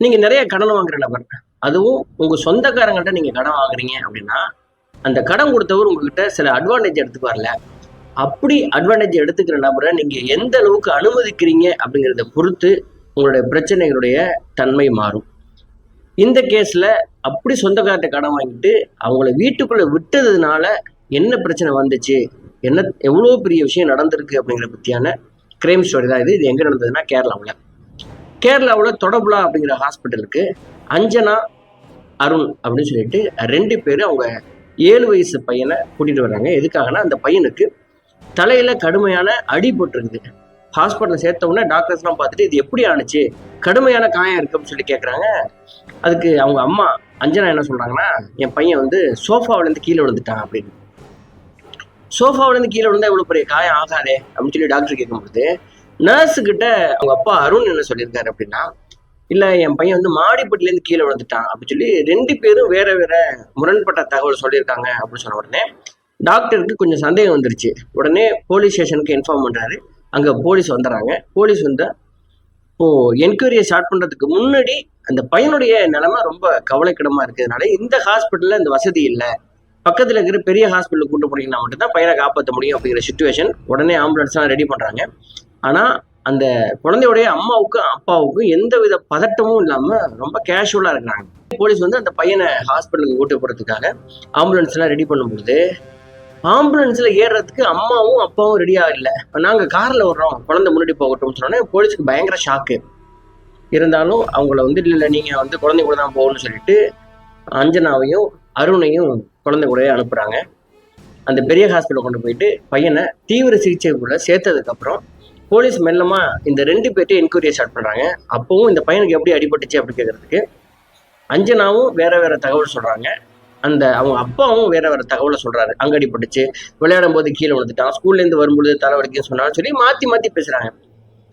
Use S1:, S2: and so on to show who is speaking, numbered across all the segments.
S1: நீங்க நிறைய கடன் வாங்குற நபர். அதுவும் உங்க சொந்தக்காரங்கள்ட்ட நீங்க கடன் வாங்குறீங்க அப்படின்னா, அந்த கடன் கொடுத்தவர் உங்ககிட்ட சில அட்வான்டேஜ் எடுத்துக்குவார்ல. அப்படி அட்வான்டேஜ் எடுத்துக்கிற நபரை நீங்க எந்த அளவுக்கு அனுமதிக்கிறீங்க அப்படிங்கிறத பொறுத்து உங்களுடைய பிரச்சனைகளுடைய தன்மை மாறும். இந்த கேஸ்ல அப்படி சொந்தக்கார்ட்ட கடன் வாங்கிட்டு அவங்கள வீட்டுக்குள்ள விட்டதுனால என்ன பிரச்சனை வந்துச்சு, என்ன எவ்வளவு பெரிய விஷயம் நடந்திருக்கு அப்படிங்கிற பத்தியான கிரைம் ஸ்டோரி தான் இது. இது எங்க நடந்ததுன்னா கேரளாவில் தொடபுலா அப்படிங்கிற ஹாஸ்பிட்டலுக்கு அஞ்சனா, அருண் அப்படின்னு சொல்லிட்டு 2 பேர் அவங்க 7 வயசு பையனை கூட்டிட்டு வர்றாங்க. எதுக்காகனா அந்த பையனுக்கு தலையில கடுமையான அடி போட்டிருக்குது. ஹாஸ்பிட்டல் சேர்த்த உடனே டாக்டர்ஸ்லாம் பார்த்துட்டு இது எப்படி ஆணுச்சு, கடுமையான காயம் இருக்கு அப்படின்னு சொல்லி கேட்குறாங்க. அதுக்கு அவங்க அம்மா அஞ்சனா என்ன சொல்றாங்கன்னா, என் பையன் வந்து சோஃபாவிலேருந்து கீழே விழுந்துட்டான் அப்படின்னு. சோஃபாவிலேருந்து கீழே விழுந்தா இவ்வளோ பெரிய காயம் ஆகாதே அப்படின்னு சொல்லி டாக்டர் கேட்கும்போது, நர்ஸு கிட்ட அவங்க அப்பா அருண் என்ன சொல்லியிருக்காரு அப்படின்னா, இல்லை என் பையன் வந்து மாடிப்பட்டிலேருந்து கீழே விழுந்துட்டான் அப்படின்னு சொல்லி 2 பேரும் வேற வேற முரண்பட்ட தகவல் சொல்லியிருக்காங்க அப்படின்னு சொன்ன உடனே டாக்டருக்கு கொஞ்சம் சந்தேகம் வந்துருச்சு. உடனே போலீஸ் ஸ்டேஷனுக்கு இன்ஃபார்ம் பண்றாரு. அங்க போலீஸ் வந்துடுறாங்க. போலீஸ் வந்து இப்போ என்கொயரியை ஸ்டார்ட் பண்றதுக்கு முன்னாடி அந்த பையனுடைய நிலைமை ரொம்ப கவலைக்கிடமா இருக்கிறதுனால இந்த ஹாஸ்பிட்டல்ல இந்த வசதி இல்லை, பக்கத்துல இருக்கிற பெரிய ஹாஸ்பிட்டலுக்கு கூட்டு போனீங்கன்னா மட்டும்தான் பையனை காப்பாற்ற முடியும் அப்படிங்கிற சுச்சுவேஷன். உடனே ஆம்புலன்ஸ்லாம் ரெடி பண்றாங்க. ஆனா அந்த குழந்தையுடைய அம்மாவுக்கும் அப்பாவுக்கும் எந்த வித பதட்டமும் இல்லாம ரொம்ப கேஷுவலா இருக்கிறாங்க. போலீஸ் வந்து அந்த பையனை ஹாஸ்பிட்டலுக்கு கூட்டு போறதுக்காக ஆம்புலன்ஸ் எல்லாம் ரெடி பண்ணும்போது ஆம்புலன்ஸ்ல ஏறுறதுக்கு அம்மாவும் அப்பாவும் ரெடியா இல்லை. நாங்க கார்ல வர்றோம், குழந்தை முன்னாடி போகட்டும் சொன்னோன்னே போலீஸ்க்கு பயங்கர ஷாக்கு. இருந்தாலும் அவங்கள வந்து இல்லை நீங்க வந்து குழந்தை கூட தான் போகணும்னு சொல்லிட்டு அஞ்சனாவையும் அருணையும் குழந்தை கூட அனுப்புறாங்க. அந்த பெரிய ஹாஸ்பிட்டல் கொண்டு போயிட்டு பையனை தீவிர சிகிச்சைக்குள்ள சேர்த்ததுக்கு அப்புறம் போலீஸ் மெல்லமா இந்த 2 பேர்ட்டையும் என்கொயரியை ஸ்டார்ட் பண்றாங்க. அப்பவும் இந்த பையனுக்கு எப்படி அடிபட்டுச்சு அப்படி கேட்கறதுக்கு அஞ்சனாவும் வேற வேற தகவல் சொல்றாங்க. அந்த அவங்க அப்பாவும் வேற வேற தகவலை சொல்றாரு. அங்க அடிபட்டுச்சு, விளையாடும் போது கீழே விழுந்துட்டான், ஸ்கூல்ல இருந்து வரும்பொழுது தலைவலிக்குன்னு சொன்னான்னு சொல்லி மாத்தி மாத்தி பேசுறாங்க.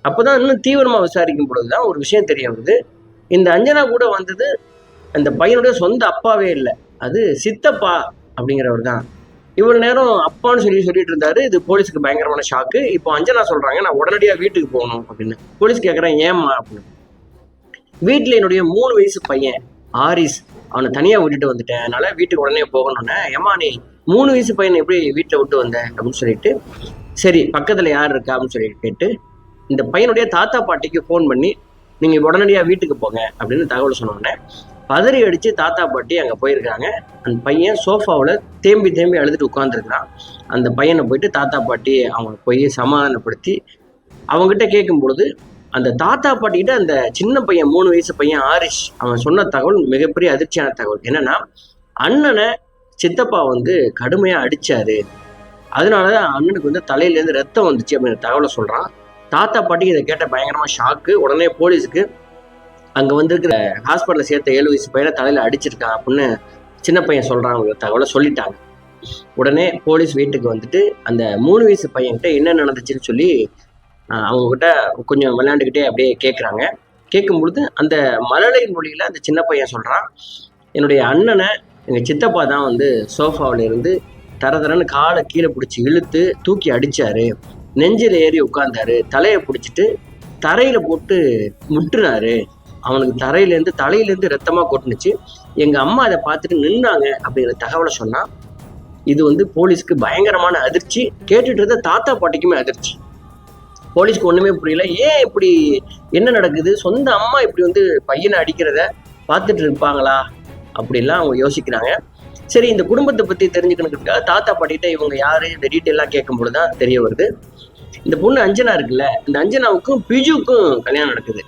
S1: அப்பதான் இன்னும் தீவிரமா விசாரிக்கும் பொழுதுதான் ஒரு விஷயம் தெரிய வருது. இந்த அஞ்சனா கூட வந்தது அந்த பையனுடைய சொந்த அப்பாவே இல்லை, அது சித்தப்பா அப்படிங்கிறவர் தான். இவ்வளவு நேரம் அப்பான்னு சொல்லிட்டு இருந்தாரு. இது போலீஸுக்கு பயங்கரமான ஷாக்கு. இப்போ அஞ்சனா சொல்றாங்க நான் உடனடியா வீட்டுக்கு போகணும் அப்படின்னு. போலீஸ் கேட்கறேன் ஏம்மா அப்படின்னு. வீட்டுல என்னுடைய 3 வயசு பையன் ஆரிஸ், அவனை தனியா விட்டுட்டு வந்துட்டேன், அதனால வீட்டுக்கு உடனே போகணும்னு. ஏமா நீ 3 வயசு பையனை எப்படி வீட்டுல விட்டு வந்த அப்படின்னு சொல்லிட்டு, சரி பக்கத்துல யார் இருக்கா அப்படின்னு சொல்லிட்டு கேட்டு இந்த பையனுடைய தாத்தா பாட்டிக்கு ஃபோன் பண்ணி நீங்க உடனடியா வீட்டுக்கு போங்க அப்படின்னு தகவல் சொன்னோடனே பதறி அடிச்சு தாத்தா பாட்டி அங்க போயிருக்காங்க. அந்த பையன் சோஃபாவில் தேம்பி தேம்பி அழுதுட்டு உட்காந்துருக்கிறான். அந்த பையனை போயிட்டு தாத்தா பாட்டி அவங்க போய் சமாதானப்படுத்தி அவங்ககிட்ட கேட்கும் பொழுது அந்த தாத்தா பாட்டிக்கிட்ட அந்த சின்ன பையன் 3 வயசு பையன் ஆரிஷ் அவன் சொன்ன தகவல் மிகப்பெரிய அதிர்ச்சியான தகவல். என்னன்னா அண்ணனை சித்தப்பா வந்து கடுமையா அடிச்சாரு, அதனாலதான் அண்ணனுக்கு வந்து தலையிலேருந்து ரத்தம் வந்துச்சு அப்படிங்கிற தகவலை சொல்றான். தாத்தா பாட்டிக்கு இதை கேட்ட பயங்கரமா ஷாக்கு. உடனே போலீஸுக்கு அங்க வந்திருக்கிற ஹாஸ்பிட்டல்ல சேர்த்த 7 வயசு பையனை தலையில அடிச்சிருக்கான் அப்படின்னு சின்ன பையன் சொல்றாங்க தகவலை சொல்லிட்டாங்க. உடனே போலீஸ் வீட்டுக்கு வந்துட்டு அந்த 3 வயசு பையன்கிட்ட என்ன நடந்துச்சுன்னு சொல்லி அவங்க கிட்ட கொஞ்சம் விளையாண்டுக்கிட்டே அப்படியே கேட்குறாங்க. கேட்கும் பொழுது அந்த மழலை மொழியில அந்த சின்ன பையன் சொல்றான், என்னுடைய அண்ணனை எங்க சித்தப்பா தான் வந்து சோஃபாவில இருந்து தரன்னு காலை கீழே பிடிச்சி இழுத்து தூக்கி அடிச்சாரு, நெஞ்சில ஏறி உட்கார்ந்தாரு, தலையை பிடிச்சிட்டு தரையில போட்டு முட்டுனாரு, அவனுக்கு தலையிலேருந்து ரத்தமா கொட்டுனுச்சு, எங்க அம்மா அதை பார்த்துட்டு நின்னாங்க அப்படிங்கிற தகவலை சொன்னா. இது வந்து போலீஸ்க்கு பயங்கரமான அதிர்ச்சி. கேட்டுட்டு இருந்த தாத்தா பாட்டிக்குமே அதிர்ச்சி. போலீஸ்க்கு ஒண்ணுமே புரியல. ஏன் இப்படி என்ன நடக்குது, சொந்த அம்மா இப்படி வந்து பையனை அடிக்கிறத பார்த்துட்டு இருப்பாங்களா அப்படிலாம் அவங்க யோசிக்கிறாங்க. சரி இந்த குடும்பத்தை பத்தி தெரிஞ்சுக்கணுங்கிறதுக்காக தாத்தா பாட்டிகிட்ட இவங்க யாரு இந்த டீட்டெயிலாம் கேட்கும் பொழுதுதான் தெரிய வருது. இந்த பொண்ணு அஞ்சனா இருக்குல்ல, இந்த அஞ்சனாவுக்கும் பிஜுக்கும் கல்யாணம் நடக்குது.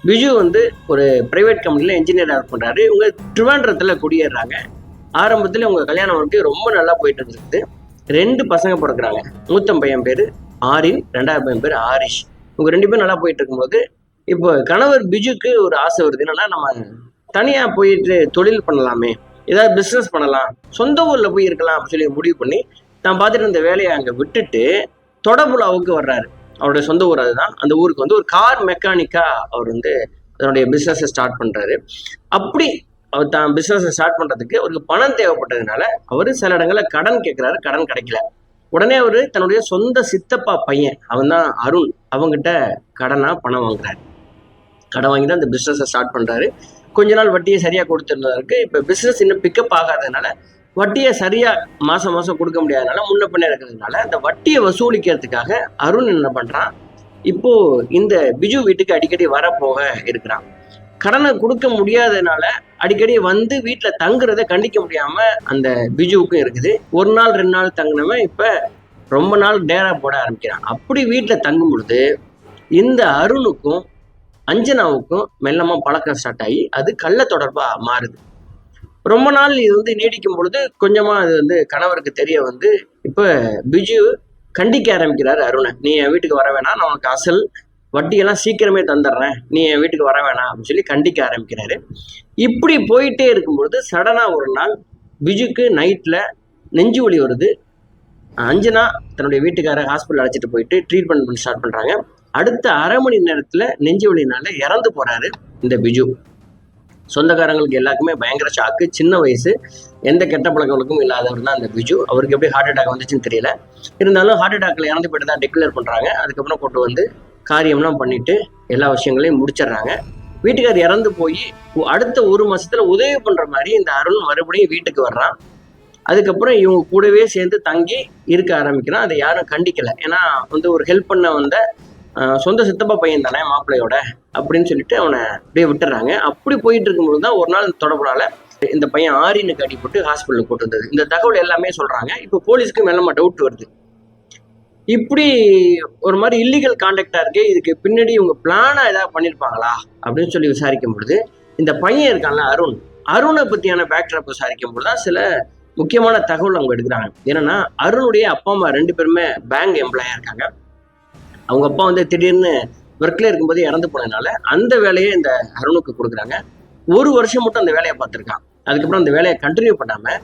S1: பிஜு வந்து ஒரு பிரைவேட் கம்பெனில என்ஜினியரா ஒர்க் பண்றாரு. இவங்க திருவாண்டரத்துல குடியேறாங்க. ஆரம்பத்துல இவங்க கல்யாணம் வந்து ரொம்ப நல்லா போயிட்டு இருந்திருக்கு. 2 பசங்க பிறக்கிறாங்க. மூத்த பையன் பேரு ஆரின், 2வது பையன் பேரு ஆரிஷ். இவங்க 2 பேரும் நல்லா போயிட்டு இருக்கும்போது இப்போ கணவர் பிஜுக்கு ஒரு ஆசை வருது. என்னன்னா நம்ம தனியா போயிட்டு தொழில் பண்ணலாமே, ஏதாவது பிசினஸ் பண்ணலாம், சொந்த ஊர்ல போய் இருக்கலாம் அப்படின்னு சொல்லி முடிவு பண்ணி நான் பார்த்துட்டு இருந்த வேலையை அங்க விட்டுட்டு தொடபுலாவுக்கு வர்றாரு. அவருடைய சொந்த ஊர் அதுதான். அந்த ஊருக்கு வந்து ஒரு கார் மெக்கானிக்கா அவர் வந்து அதனுடைய பிசினஸ் ஸ்டார்ட் பண்றாரு. அப்படி அவர் தான் பிசினஸ் ஸ்டார்ட் பண்றதுக்கு அவருக்கு பணம் தேவைப்பட்டதுனால அவரு சில இடங்கள்ல கடன் கேட்கிறாரு, கடன் கிடைக்கல. உடனே அவரு தன்னுடைய சொந்த சித்தப்பா பையன் அவன் தான் அருண், அவங்கிட்ட கடனா பணம் வாங்குறாரு. கடன் வாங்கி தான் இந்த பிஸ்னஸை ஸ்டார்ட் பண்ணுறாரு. கொஞ்ச நாள் வட்டியை சரியாக கொடுத்துருந்ததற்கு இப்போ பிஸ்னஸ் இன்னும் பிக்கப் ஆகாததுனால வட்டியை சரியாக மாதம் மாதம் கொடுக்க முடியாதனால முன்ன பின்ன இருக்கிறதுனால அந்த வட்டியை வசூலிக்கிறதுக்காக அருண் என்ன பண்ணுறான், இப்போது இந்த பிஜு வீட்டுக்கு அடிக்கடி வரப்போக இருக்கிறான். கடனை கொடுக்க முடியாததுனால அடிக்கடி வந்து வீட்டில் தங்குறதை கண்டிக்க முடியாமல் அந்த பிஜுவுக்கும் இருக்குது. ஒரு நாள் 2 நாள் தங்கினவன் இப்போ ரொம்ப நாள் டேரா போட ஆரம்பிக்கிறான். அப்படி வீட்டில் தங்கும் பொழுது இந்த அருணுக்கும் அஞ்சனாவுக்கும் மெல்லமாக பழக்கம் ஸ்டார்ட் ஆகி அது கள்ள தொடர்பாக மாறுது. ரொம்ப நாள் இது வந்து நீடிக்கும் பொழுது கொஞ்சமாக அது வந்து கணவருக்கு தெரிய வந்து இப்போ பிஜு கண்டிக்க ஆரம்பிக்கிறாரு அருணை. நீ என் வீட்டுக்கு வர வேணாம், நான் உனக்கு அசல் வட்டியெல்லாம் சீக்கிரமே தந்துடுறேன், நீ என் வீட்டுக்கு வர வேணாம் அப்படின்னு சொல்லி கண்டிக்க ஆரம்பிக்கிறாரு. இப்படி போயிட்டே இருக்கும்பொழுது சடனாக ஒரு நாள் பிஜுக்கு நைட்டில் நெஞ்சு வலி வருது. அஞ்சனா தன்னுடைய வீட்டுக்கார ஹாஸ்பிட்டல் அழைச்சிட்டு போயிட்டு ட்ரீட்மெண்ட் பண்ணி ஸ்டார்ட் பண்ணுறாங்க. அடுத்த அரை மணி நேரத்தில் நெஞ்சு வலினால இறந்து போகிறாரு இந்த பிஜு. சொந்தக்காரங்களுக்கு எல்லாருக்குமே பயங்கர ஷாக்கு. சின்ன வயசு, எந்த கெட்ட பழக்கங்களுக்கும் இல்லாதவர் தான் அந்த பிஜு. அவருக்கு எப்படி ஹார்ட் அட்டாக் வந்துச்சுன்னு தெரியல. இருந்தாலும் ஹார்ட் அட்டாக்ல இறந்து போயிட்டு தான் டிக்ளேர் பண்ணுறாங்க. அதுக்கப்புறம் கொண்டு வந்து காரியம்லாம் பண்ணிட்டு எல்லா விஷயங்களையும் முடிச்சிடுறாங்க. வீட்டுக்கார் இறந்து போய் அடுத்த 1 மாசத்துல உதவி பண்ற மாதிரி இந்த அருண் மறுபடியும் வீட்டுக்கு வர்றான். அதுக்கப்புறம் இவங்க கூடவே சேர்ந்து தங்கி இருக்க ஆரம்பிக்கிறான். அதை யாரும் கண்டிக்கல. ஏன்னா வந்து ஒரு ஹெல்ப் பண்ண வந்த சொந்த சித்தப்பா பையன் தானே மாப்பிள்ளையோட அப்படின்னு சொல்லிட்டு அவனை அப்படியே விட்டுறாங்க. அப்படி போயிட்டு இருக்கும்போது தான் ஒரு நாள் தொடர்புனால இந்த பையன் ஆரினுக்கு அடிபட்டு ஹாஸ்பிட்டலுக்கு போட்டு வந்தது. இந்த தகவல் எல்லாமே சொல்றாங்க. இப்போ போலீஸ்க்கு மேலமா டவுட் வருது. இப்படி ஒரு மாதிரி இல்லீகல் கான்டாக்டா இருக்கு, இதுக்கு பின்னாடி இவங்க பிளானா ஏதாவது பண்ணியிருப்பாங்களா அப்படின்னு சொல்லி விசாரிக்கும் பொழுது இந்த பையன் இருக்கான்ல அருணை பத்தியான பேக்ட்ராப் விசாரிக்கும் பொழுது தான் சில முக்கியமான தகவல் அவங்க எடுக்கிறாங்க. என்னன்னா அருணுடைய அப்பா அம்மா 2 பேருமே பேங்க் எம்ப்ளாயா இருக்காங்க. அவங்க அப்பா வந்து திடீர்னு ஒர்க்ல இருக்கும்போது இறந்து போனதுனால அந்த வேலையை இந்த அருணுக்கு கொடுக்குறாங்க. 1 வருஷம் மட்டும் அந்த வேலையை பார்த்துருக்கான். அதுக்கப்புறம் அந்த வேலையை கண்டினியூ பண்ணாம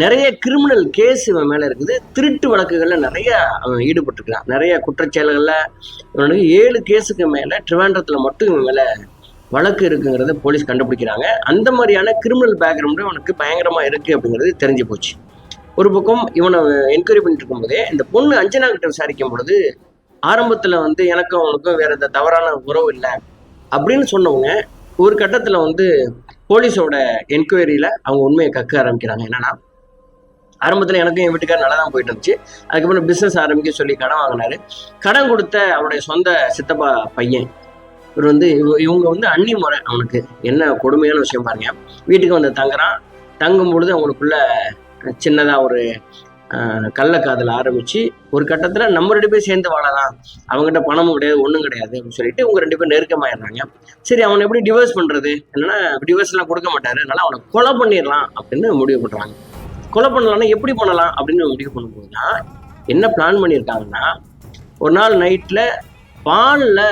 S1: நிறைய கிரிமினல் கேஸ் இவன் மேல இருக்குது. திருட்டு வழக்குகள்ல நிறைய அவன் ஈடுபட்டிருக்கான். நிறைய குற்றச்செயல்கள்ல இவனுக்கு 7 கேஸுக்கு மேல ட்ரிவாண்ட்ரத்துல மட்டும் இவன் மேல வழக்கு இருக்குங்கிறத போலீஸ் கண்டுபிடிக்கிறாங்க. அந்த மாதிரியான கிரிமினல் பேக்ரவுண்டு அவனுக்கு பயங்கரமா இருக்கு அப்படிங்கிறது தெரிஞ்சு போச்சு. ஒரு பக்கம் இவனை என்கொயரி பண்ணிட்டு இருக்கும்போதே இந்த பொண்ணு அஞ்சனா கிட்ட விசாரிக்கும் பொழுது ஆரம்பத்துல வந்து எனக்கும் அவனுக்கும் வேற எந்த தவறான உறவு இல்லை அப்படின்னு சொன்னவங்க ஒரு கட்டத்துல வந்து போலீஸோட என்கொயரியில அவங்க உண்மையை கக்க ஆரம்பிக்கிறாங்க. என்னன்னா ஆரம்பத்தில் எனக்கும் என் வீட்டுக்கார நல்லா தான் போயிட்டு இருந்துச்சு. அதுக்கப்புறம் பிஸ்னஸ் ஆரம்பிக்க சொல்லி கடன் வாங்கினாரு. கடன் கொடுத்த அவருடைய சொந்த சித்தப்பா பையன் இவர் வந்து இவங்க வந்து அன்னி முறை. அவனுக்கு என்ன கொடுமையான விஷயம் பாருங்க. வீட்டுக்கு வந்து தங்கும் பொழுது அவங்களுக்குள்ள சின்னதாக ஒரு கள்ளக்காதல் ஆரம்பிச்சு ஒரு கட்டத்தில் நம்ம 2 பேரும் சேர்ந்து வாழலாம், அவங்ககிட்ட பணமும் கிடையாது ஒன்றும் கிடையாது அப்படின்னு சொல்லிட்டு இவங்க 2 பேரும் நெருக்கமாயிடுறாங்க. சரி அவனை எப்படி டிவோர்ஸ் பண்ணுறது, என்னன்னா டிவோர்ஸ்லாம் கொடுக்க மாட்டாரு, அதனால அவனை கொலை பண்ணிடலாம் அப்படின்னு முடிவு பண்ணுறாங்க. கொலை பண்ணலாம்னா எப்படி பண்ணலாம் அப்படின்னு முடிவு பண்ணும்போது தான் என்ன பிளான் பண்ணியிருக்காங்கன்னா, ஒரு நாள் நைட்டில் பாலில்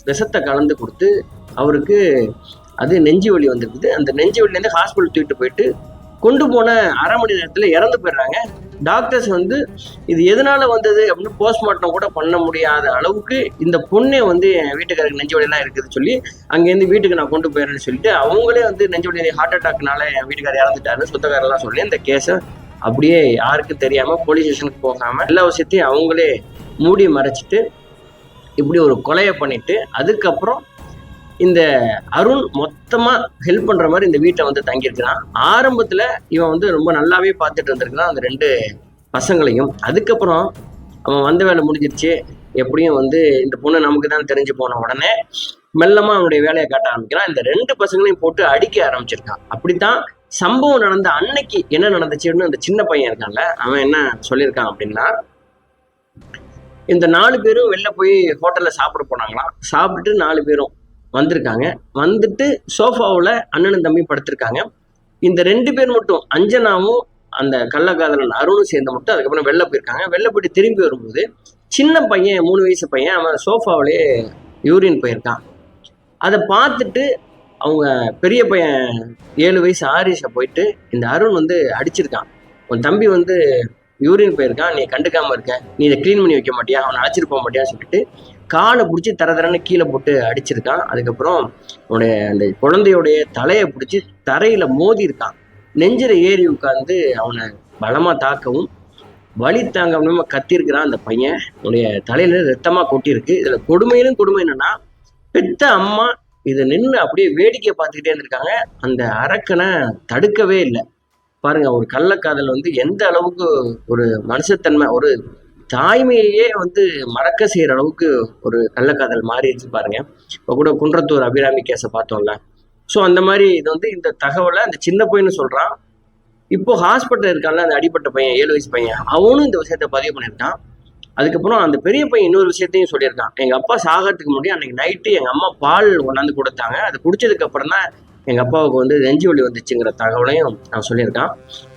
S1: விஷத்தை கலந்து கொடுத்து அவருக்கு அது நெஞ்சு வலி வந்துருக்குது. அந்த நெஞ்சு வலிலேருந்து ஹாஸ்பிட்டல் தூக்கிட்டு போயிட்டு கொண்டு போன அரை மணி நேரத்தில் இறந்து போயிடுறாங்க. டாக்டர்ஸ் வந்து இது எதனால வந்தது அப்படின்னு போஸ்ட்மார்ட்டம் கூட பண்ண முடியாத அளவுக்கு இந்த பொண்ணே வந்து என் வீட்டுக்காரருக்கு நெஞ்சு வலியெல்லாம் இருக்குதுன்னு சொல்லி அங்கேருந்து வீட்டுக்கு நான் கொண்டு போயிடுறேன்னு சொல்லிட்டு அவங்களே வந்து நெஞ்சு வலி ஹார்ட் அட்டாக்னால என் வீட்டுக்காரர் இறந்துட்டாருன்னு சொந்தக்காரெல்லாம் சொல்லி இந்த கேஸை அப்படியே யாருக்கும் தெரியாமல் போலீஸ் ஸ்டேஷனுக்கு போகாமல் எல்லா விஷயத்தையும் அவங்களே மூடி மறைச்சிட்டு இப்படி ஒரு கொலையை பண்ணிட்டு அதுக்கப்புறம் இந்த அருண் மொத்தமா ஹெல்ப் பண்ற மாதிரி இந்த வீட்டை வந்து தங்கியிருக்கிறான். ஆரம்பத்துல இவன் வந்து ரொம்ப நல்லாவே பார்த்துட்டு இருந்திருக்கிறான் அந்த 2 பசங்களையும். அதுக்கப்புறம் அவன் வந்த வேலை முடிஞ்சிருச்சு, எப்படியும் வந்து இந்த பொண்ணு நமக்கு தான் தெரிஞ்சு போன உடனே மெல்லமா அவனுடைய வேலையை காட்ட ஆரம்பிக்கிறான். இந்த 2 பசங்களையும் போட்டு அடிக்க ஆரம்பிச்சிருக்கான். அப்படித்தான் சம்பவம் நடந்த அன்னைக்கு என்ன நடந்துச்சுன்னு அந்த சின்ன பையன் இருக்கான்ல அவன் என்ன சொல்லியிருக்கான் அப்படின்னா, இந்த 4 பேரும் வெளில போய் ஹோட்டல்ல சாப்பிட போனாங்களாம். சாப்பிட்டுட்டு 4 பேரும் வந்திருக்காங்க. வந்துட்டு சோஃபாவில் அண்ணனும் தம்பி படுத்திருக்காங்க. இந்த 2 பேர் மட்டும் அஞ்சனாவும் அந்த கள்ளக்காதலன் அருணும் சேர்ந்து மட்டும் அதுக்கப்புறம் வெளில போயிருக்காங்க. வெளில போயிட்டு திரும்பி வரும்போது சின்ன பையன் 3 வயசு பையன் அவன் சோஃபாவிலேயே யூரின் போயிருக்கான். அதை பார்த்துட்டு அவங்க பெரிய பையன் 7 வயசு ஆரிஷை போயிட்டு இந்த அருண் வந்து அடிச்சிருக்கான். உன் தம்பி வந்து யூரின் போயிருக்கான், நீ கண்டுக்காம இருக்க, நீ இதை க்ளீன் பண்ணி வைக்க மாட்டியா, அவனை அழைச்சிட்டு போக மாட்டியான்னு சொல்லிட்டு காலை பிடிச்சி தரன்னு கீழே போட்டு அடிச்சிருக்கான். அதுக்கப்புறம் அவனுடைய அந்த குழந்தையோடைய தலையை பிடிச்சி தரையில மோதி இருக்கான். நெஞ்சில ஏறி உட்காந்து அவனை பலமா தாக்கவும் வலி தாங்க முடியாம கத்திருக்கிறான் அந்த பையன். அவனுடைய தலையில ரத்தமா கொட்டியிருக்கு. இதுல கொடுமையிலும் கொடுமை என்னன்னா பெத்த அம்மா இது நின்று அப்படியே வேடிக்கை பார்த்துக்கிட்டே இருந்திருக்காங்க. அந்த அரக்கனை தடுக்கவே இல்லை. பாருங்க, ஒரு கள்ளக்காதல் வந்து எந்த அளவுக்கு ஒரு மனுஷத்தன்மை, ஒரு தாய்மையே வந்து மறக்க செய்யற அளவுக்கு ஒரு கள்ளக்காதல் மாறிடுச்சு பாருங்க. இப்போ கூட குன்றத்தூர் அபிராமி கேஸை பார்த்தோம்ல. ஸோ அந்த மாதிரி இது வந்து இந்த தகவலை அந்த சின்ன பையனு சொல்றான். இப்போ ஹாஸ்பிட்டல் இருக்கான்ல அந்த அடிப்பட்ட பையன், 7 வயசு பையன், அவனும் இந்த விஷயத்த பதிவு பண்ணியிருக்கான். அதுக்கப்புறம் அந்த பெரிய பையன் இன்னொரு விஷயத்தையும் சொல்லியிருக்கான். எங்க அப்பா சாகிறதுக்கு முன்னாடி அன்னைக்கு நைட்டு எங்க அம்மா பால் கொண்டாந்து கொடுத்தாங்க. அது குடிச்சதுக்கு அப்புறம் தான் எங்க அப்பாவுக்கு வந்து நெஞ்சு வலி வந்துச்சுங்கிற தகவலையும் நான் சொல்லியிருக்கான்.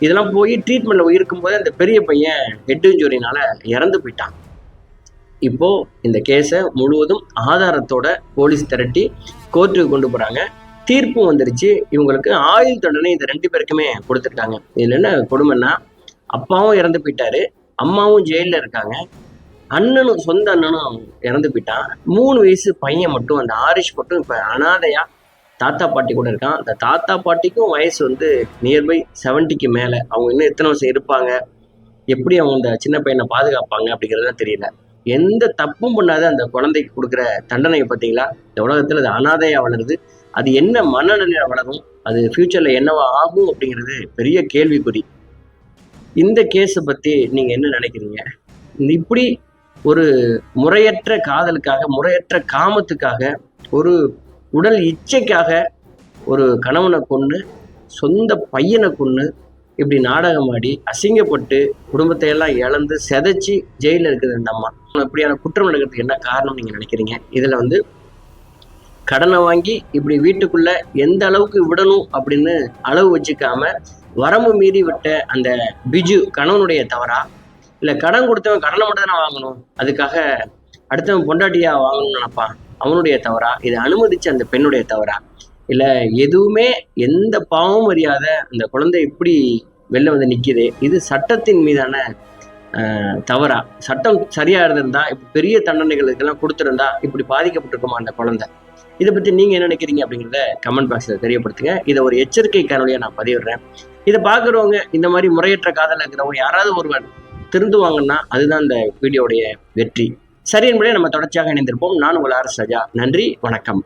S1: இதெல்லாம் போய் ட்ரீட்மெண்ட்ல இருக்கும்போது அந்த பெரிய பையன் ஹெட் இன்ஜுரினால இறந்து போயிட்டான். இப்போ இந்த கேஸை முழுவதும் ஆதாரத்தோட போலீஸ் திரட்டி கோர்ட்டுக்கு கொண்டு போறாங்க. தீர்ப்பும் வந்துருச்சு. இவங்களுக்கு ஆயுள் தண்டனை இந்த 2 பேருக்குமே கொடுத்துருக்காங்க. இதுல என்ன கொடுமைன்னா, அப்பாவும் இறந்து போயிட்டாரு, அம்மாவும் ஜெயில இருக்காங்க, அண்ணனும் சொந்த அண்ணனும் இறந்து போயிட்டான். 3 வயசு பையன் மட்டும், அந்த ஆரிஷ் மட்டும் இப்ப அனாதையா தாத்தா பாட்டி கூட இருக்கான். அந்த தாத்தா பாட்டிக்கும் வயசு வந்து நியர்பை 70க்கு மேல. அவங்க இன்னும் எத்தனை வருஷம் இருப்பாங்க, எப்படி அவங்க இந்த சின்ன பையனை பாதுகாப்பாங்க அப்படிங்கிறதுலாம் தெரியல. எந்த தப்பும் பண்ணாத அந்த குழந்தைக்கு கொடுக்குற தண்டனையை பார்த்தீங்களா? இந்த உலகத்துல அது அனாதையா வளருது. அது என்ன மனநிலையில வளரும், அது ஃபியூச்சர்ல என்னவா ஆகும் அப்படிங்கிறது பெரிய கேள்விக்குறி. இந்த கேஸை பத்தி நீங்க என்ன நினைக்கிறீங்க? இப்படி ஒரு முறையற்ற காதலுக்காக, முறையற்ற காமத்துக்காக, ஒரு உடல் இச்சைக்காக ஒரு கணவனை கொன்று, சொந்த பையனை கொன்று, இப்படி நாடகம் ஆடி அசிங்கப்பட்டு குடும்பத்தை எல்லாம் இழந்து செதைச்சி ஜெயில இருக்குது இந்த அம்மா. இப்படியான குற்றம் நடக்கிறதுக்கு என்ன காரணம் நீங்க நினைக்கிறீங்க? இதுல வந்து கடனை வாங்கி இப்படி வீட்டுக்குள்ள எந்த அளவுக்கு விடணும் அப்படின்னு அளவு வச்சுக்காம வரம்பு மீறி விட்ட அந்த பிஜு கணவனுடைய தவறா, இல்ல கடன் கொடுத்தவன் கடனை மட்டும் தானே வாங்கணும், அதுக்காக அடுத்தவன் பொண்டாட்டியா வாங்கணும்னு நினைப்பான், அவனுடைய தவறா, இதை அனுமதிச்ச அந்த பெண்ணுடைய தவறா, இல்ல எதுவுமே எந்த பாவமும் அறியாத அந்த குழந்தை இப்படி வெளில வந்து நிக்குது, இது சட்டத்தின் மீதான தவறா? சட்டம் சரியா இருந்திருந்தா இப்ப பெரிய தண்டனைகள் இதெல்லாம் கொடுத்திருந்தா இப்படி பாதிக்கப்பட்டிருக்குமா அந்த குழந்தை? இதை பத்தி நீங்க என்ன நினைக்கிறீங்க அப்படிங்கிறத கமெண்ட் பாக்ஸ்ல தெரியப்படுத்துங்க. இதை ஒரு எச்சரிக்கை காணொலியா நான் பதிவிடுறேன். இதை பாக்குறவங்க, இந்த மாதிரி முறையற்ற காதல் இருக்கிறவங்க யாராவது ஒருவர் திருந்துவாங்கன்னா அதுதான் இந்த வீடியோடைய வெற்றி. சரி என்பதே நம்ம தொடர்ச்சியாக இணைந்திருப்போம். நான் உங்கள் ஆர். ராஜா. நன்றி, வணக்கம்.